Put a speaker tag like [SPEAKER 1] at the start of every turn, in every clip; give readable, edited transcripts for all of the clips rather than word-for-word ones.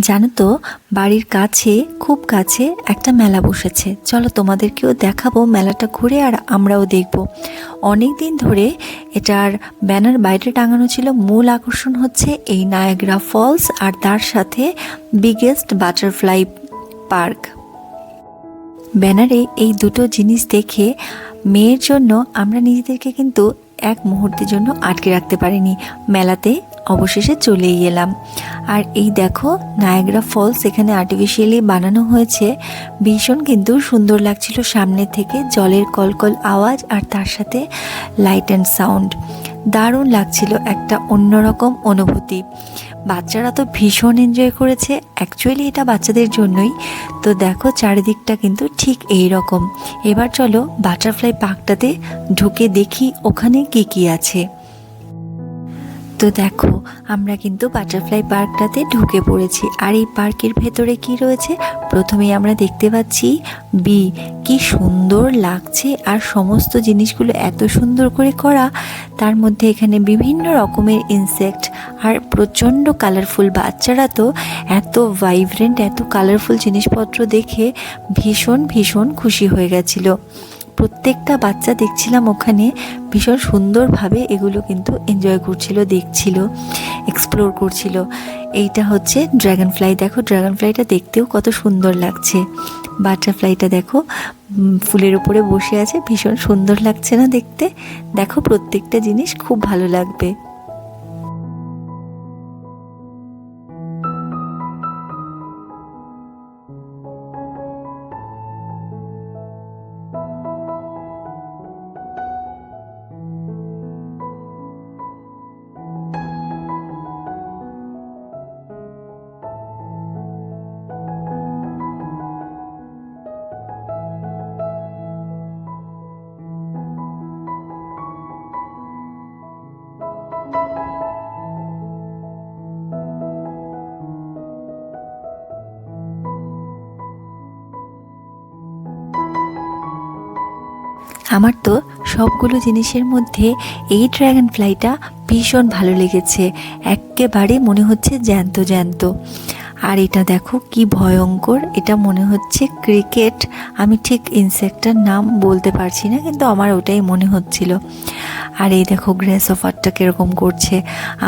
[SPEAKER 1] জানো তো, বাড়ির কাছে খুব কাছে একটা মেলা বসেছে। চলো তোমাদেরকেও দেখাবো মেলাটা ঘুরে, আর আমরাও দেখব। অনেক দিন ধরে এটার ব্যানার বাইরে টাঙানো ছিল। মূল আকর্ষণ হচ্ছে এই নায়াগ্রা ফলস আর তার সাথে বিগেস্ট বাটারফ্লাই পার্ক। ব্যানারে এই দুটো জিনিস দেখে মেয়ের জন্য আমরা নিজেদেরকে কিন্তু এক মুহূর্তের জন্য আটকে রাখতে পারিনি। মেলাতে অবশেষে চলেই এলাম। আর এই দেখো, নায়াগ্রা ফলস এখানে আর্টিফিশিয়ালি বানানো হয়েছে। ভীষণ কিন্তু সুন্দর লাগছিল সামনে থেকে, জলের কলকল আওয়াজ আর তার সাথে লাইট অ্যান্ড সাউন্ড। দারুণ লাগছিল, একটা অন্যরকম অনুভূতি। বাচ্চারা তো ভীষণ এনজয় করেছে। অ্যাকচুয়ালি এটা বাচ্চাদের জন্যই। তো দেখো চারিদিকটা কিন্তু ঠিক এই রকম। এবার চলো বাটারফ্লাই পার্কটাতে ঢুকে দেখি ওখানে কি কি আছে। তো দেখো, আমরা কিন্তু বাটারফ্লাই পার্কটাতে ঢুকে পড়েছি। আর এই পার্কের ভেতরে কি রয়েছে, প্রথমেই আমরা দেখতে পাচ্ছি বি। কি সুন্দর লাগছে, আর সমস্ত জিনিসগুলো এত সুন্দর করে করা। তার মধ্যে এখানে বিভিন্ন রকমের ইনসেক্ট আর প্রচণ্ড কালারফুল। বাচ্চারা তো এত ভাইব্রেন্ট, এত কালারফুল জিনিসপত্র দেখে ভীষণ ভীষণ খুশি হয়ে গেছিল। প্রত্যেকটা বাচ্চা দেখছিলাম ওখানে ভীষণ সুন্দরভাবে এগুলো কিন্তু এনজয় করছিল, দেখছিল, এক্সপ্লোর করছিল। এইটা হচ্ছে ড্রাগন ফ্লাই। দেখো ড্রাগন ফ্লাইটা দেখতেও কত সুন্দর লাগছে। বাটারফ্লাইটা দেখো ফুলের উপরে বসে আছে, ভীষণ সুন্দর লাগছে না দেখতে? দেখো প্রত্যেকটা জিনিস খুব ভালো লাগবে। আমার তো সবগুলো জিনিসের মধ্যে এই ড্রাগন ফ্লাইটা ভীষণ ভালো লেগেছে। একেবারে মনে হচ্ছে জ্যান্ত জ্যান্ত। আর এটা দেখো কি ভয়ঙ্কর, এটা মনে হচ্ছে ক্রিকেট। আমি ঠিক ইনসেক্টটার নাম বলতে পারছি না, কিন্তু আমার ওটাই মনে হচ্ছিল। আর এই দেখো গ্রেস অফারটা কীরকম করছে।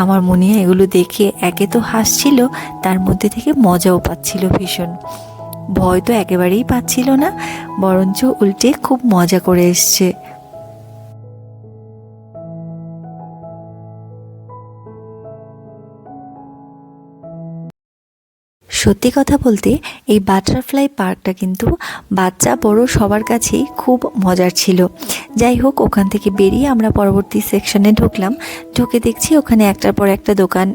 [SPEAKER 1] আমার মনে হয় এগুলো দেখে একে তো হাসছিল, তার মধ্যে থেকে মজাও পাচ্ছিল ভীষণ। ভয় তো একেবারেই পাচ্ছিল না, বরঞ্চ উল্টে খুব মজা করে এসছে। সত্যি কথা বলতে এই বাটারফ্লাই পার্কটা কিন্তু বাচ্চা বড় সবার কাছেই খুব মজার ছিল। যাই হোক, ওখান থেকে বেরিয়ে আমরা পরবর্তী সেকশনে ঢুকলাম। ঢুকে দেখছি ওখানে একটার পর একটা দোকান,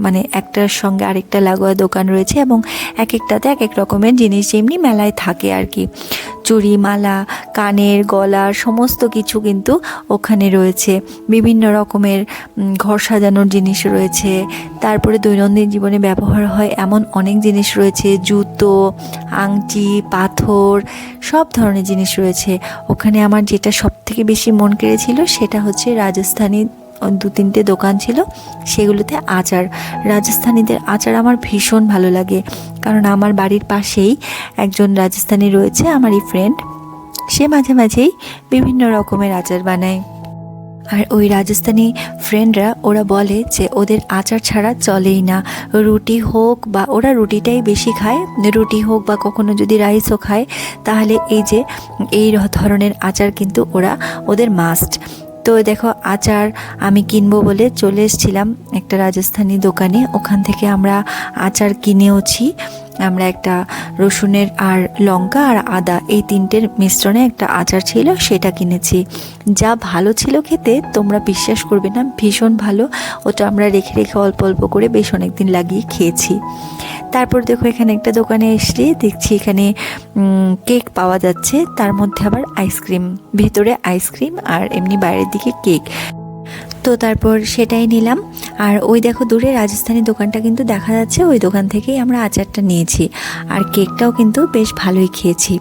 [SPEAKER 1] মানে একটার সঙ্গে আরেকটা লাগোয়া দোকান রয়েছে, এবং এক একটাতে এক এক রকমের জিনিস যেমনি মেলায় থাকে আর কি। চুড়ি, মালা, কানের, গলার সমস্ত কিছু কিন্তু ওখানে রয়েছে। বিভিন্ন রকমের ঘর সাজানোর জিনিস রয়েছে। তারপরে দৈনন্দিন জীবনে ব্যবহার হয় এমন অনেক জিনিস রয়েছে, জুতো, আংটি, পাথর, সব ধরনের জিনিস রয়েছে ওখানে। আমার যেটা সব থেকে বেশি মন কেড়েছিল সেটা হচ্ছে রাজস্থানি দু তিনটে দোকান ছিল, সেগুলোতে আচার। রাজস্থানীদের আচার আমার ভীষণ ভালো লাগে, কারণ আমার বাড়ির পাশেই একজন রাজস্থানী রয়েছে, আমারই ফ্রেন্ড। সে মাঝে মাঝেই বিভিন্ন রকমের আচার বানায়। আর ওই রাজস্থানী ফ্রেন্ডরা ওরা বলে যে ওদের আচার ছাড়া চলেই না। রুটি হোক বা, ওরা রুটিটাই বেশি খায়, রুটি হোক বা কখনো যদি রাইসও খায়, তাহলে এই যে এই ধরনের আচার কিন্তু ওদের মাস্ট। তো দেখো আচার আমি কিনবো বলে চলে এসেছিলাম একটা রাজস্থানী দোকানে। ওখান থেকে আমরা আচার কিনেওছি। আমরা একটা রসুনের আর লঙ্কা আর আদা এই তিনটের মিশ্রণে একটা আচার ছিল, সেটা কিনেছি। যা ভালো ছিল খেতে, তোমরা বিশ্বাস করবে না, ভীষণ ভালো। ওটা আমরা রেখে রেখে অল্প অল্প করে বেশ অনেক দিন লাগিয়ে খেয়েছি। তারপর দেখো এখানে একটা দোকানে এসে দেখছি এখানে কেক পাওয়া যাচ্ছে, তার মধ্যে আবার আইসক্রিম, ভেতরে আইসক্রিম আর এমনি বাইরের দিকে কেক। তো তারপর সেটাই নিলাম। আর ওই দেখো দূরে রাজস্থানী দোকানটা কিন্তু দেখা যাচ্ছে, ওই দোকান থেকেই আমরা আচারটা নিয়েছি। আর কেকটাও কিন্তু বেশ ভালোই খেয়েছি।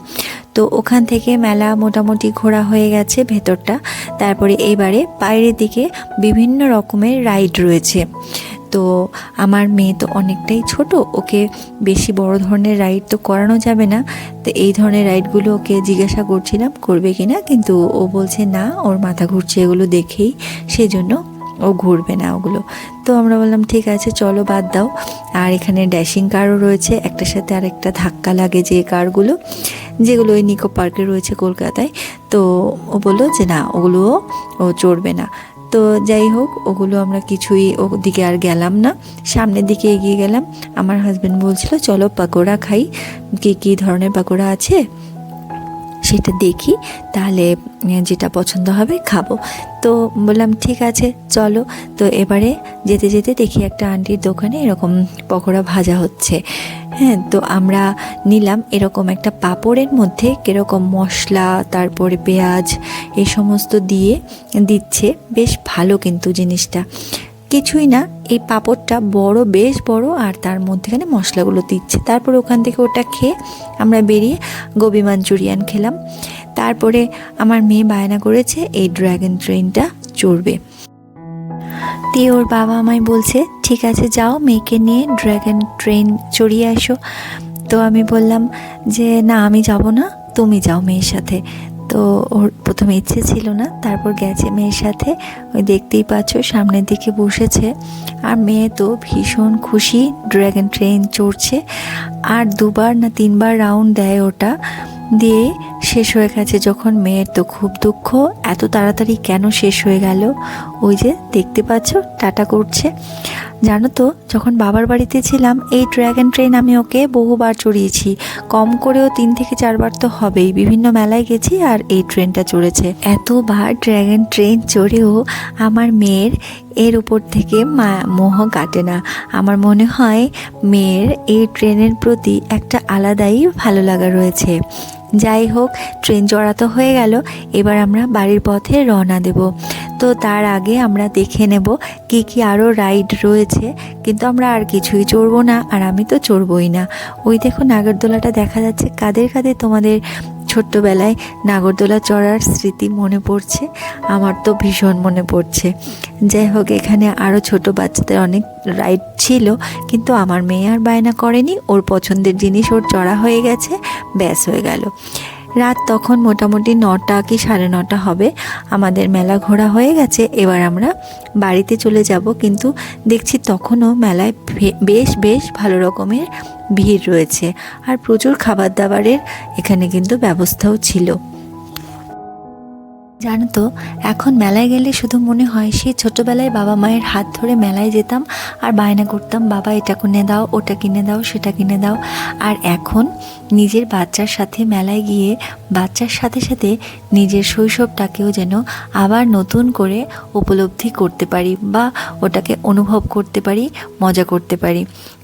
[SPEAKER 1] তো ওখান থেকে মেলা মোটামুটি ঘোরা হয়ে গেছে ভেতরটা। তারপরে এইবারে বাইরের দিকে বিভিন্ন রকমের রাইড রয়েছে। তো আমার মেয়ে তো অনেকটাই ছোট, ওকে বেশি বড় ধরনের রাইড তো করানো যাবে না। তো এই ধরনের রাইডগুলো ওকে জিজ্ঞাসা করছিলাম করবে কি না, কিন্তু ও বলছে না, ওর মাথা ঘুরছে এগুলো দেখেই, সেজন্য ও ঘুরবে না ওগুলো। তো আমরা বললাম ঠিক আছে চলো বাদ দাও। আর এখানে ড্যাশিং কারও রয়েছে, একটার সাথে আরেকটা ধাক্কা লাগে যে কারগুলো, যেগুলো ওই নিকো পার্কে রয়েছে কলকাতায়। তো ও বললো যে না, ওগুলোও ও চড়বে না। তো যাই হোক, ওগুলো আমরা কিছুই ওদিকে আর গেলাম না, সামনের দিকে এগিয়ে গেলাম। আমার হাজব্যান্ড বলছিল চলো পাকোড়া খাই, কী ধরনের পাকোড়া আছে সেটা দেখি, তাহলে যেটা পছন্দ হবে খাবো। তো বললাম ঠিক আছে চলো। তো এবারে যেতে যেতে দেখি একটা আন্টির দোকানে এরকম পকোড়া ভাজা হচ্ছে। হ্যাঁ, তো আমরা নিলাম। এরকম একটা পাঁপড়ের মধ্যে কীরকম মশলা, তারপরে পেঁয়াজ, এই সমস্ত দিয়ে দিচ্ছে, বেশ ভালো কিন্তু জিনিসটা। কিছুই না, এই পাঁপড়টা বড়, বেশ বড়, আর তার মধ্যেখানে মশলাগুলো দিচ্ছে। তারপর ওখান থেকে ওটা খেয়ে আমরা বেরিয়ে গোবি মাঞ্চুরিয়ান খেলাম। তারপরে আমার মেয়ে বায়না করেছে এই ড্র্যাগন ট্রেনটা চড়বে। দিয়ে ওর বাবা আমায় বলছে ঠিক আছে যাও, মেয়েকে নিয়ে ড্র্যাগন ট্রেন চড়িয়ে আসো। তো আমি বললাম যে না, আমি যাব না, তুমি যাও মেয়ের সাথে। তো ওর প্রথমে ইচ্ছে ছিল না, তারপর গেছে মেয়ের সাথে। ওই দেখতেই পাচ্ছ সামনের দিকে বসেছে, আর মেয়ে তো ভীষণ খুশি, ড্র্যাগন ট্রেন চড়ছে। আর 2বার না 3বার রাউন্ড দেয় ওটা, দিয়ে শেষ হয়ে গেছে যখন। মেয়ের তো খুব দুঃখ, এত তাড়াতাড়ি কেন শেষ হয়ে গেল। ওই যে দেখতে পাচ্ছ টাটা করছে। জানো তো, যখন বাবার বাড়িতে ছিলাম এই ড্র্যাগন ট্রেন আমি ওকে বহুবার চড়িয়েছি, কম করেও 3 থেকে 4 বার তো হবেই। বিভিন্ন মেলায় গেছি আর এই ট্রেনটা চড়েছে। এতবার ড্র্যাগন ট্রেন চড়েও আমার মেয়ের এর উপর থেকে মোহ কাটে না। আমার মনে হয় মেয়ের এই ট্রেনের প্রতি একটা আলাদাই ভালো লাগা রয়েছে। যাই হোক, ট্রেন চড়া তো হয়ে গেল, এবার আমরা বাড়ির পথে রওনা দেব। তো তার আগে আমরা দেখে নেব কি কি আরও রাইড রয়েছে, কিন্তু আমরা আর কিছুই চড়বো না, আর আমি তো চড়বই না। ওই দেখো নাগরদোলাটা দেখা যাচ্ছে। কাদের কাদের তোমাদের ছোট্টবেলায় নাগরদোলা চড়ার স্মৃতি মনে পড়ছে? আমার তো ভীষণ মনে পড়ছে। যাই হোক, এখানে আরও ছোট বাচ্চাদের অনেক রাইড ছিল, কিন্তু আমার মেয়ে আর বায়না করেনি, ওর পছন্দের জিনিস ওর চড়া হয়ে গেছে, ব্যাস হয়ে গেল। রাত তখন মোটামুটি 9টা কি 9:30 হবে। আমাদের মেলা ঘোরা হয়ে গেছে, এবার আমরা বাড়িতে চলে যাব। কিন্তু দেখছি তখনও মেলায় বেশ বেশ ভালো রকমের ভিড় রয়েছে, আর প্রচুর খাবার দাবারের এখানে কিন্তু ব্যবস্থাও ছিল। জানো তো, এখন মেলায় গেলে শুধু মনে হয় সেই ছোটোবেলায় বাবা মায়ের হাত ধরে মেলায় যেতাম আর বায়না করতাম, বাবা এটা কিনে দাও, ওটা কিনে দাও, সেটা কিনে দাও। আর এখন নিজের বাচ্চার সাথে মেলায় গিয়ে বাচ্চার সাথে সাথে নিজের শৈশবটাকেও যেন আবার নতুন করে উপলব্ধি করতে পারি, বা ওটাকে অনুভব করতে পারি, মজা করতে পারি।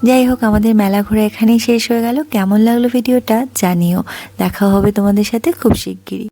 [SPEAKER 1] যাই হোক, আমাদের মেলা ঘোরা এখানেই শেষ হয়ে গেল। কেমন লাগলো ভিডিওটা জানিও। দেখা হবে তোমাদের সাথে খুব শিগগিরই।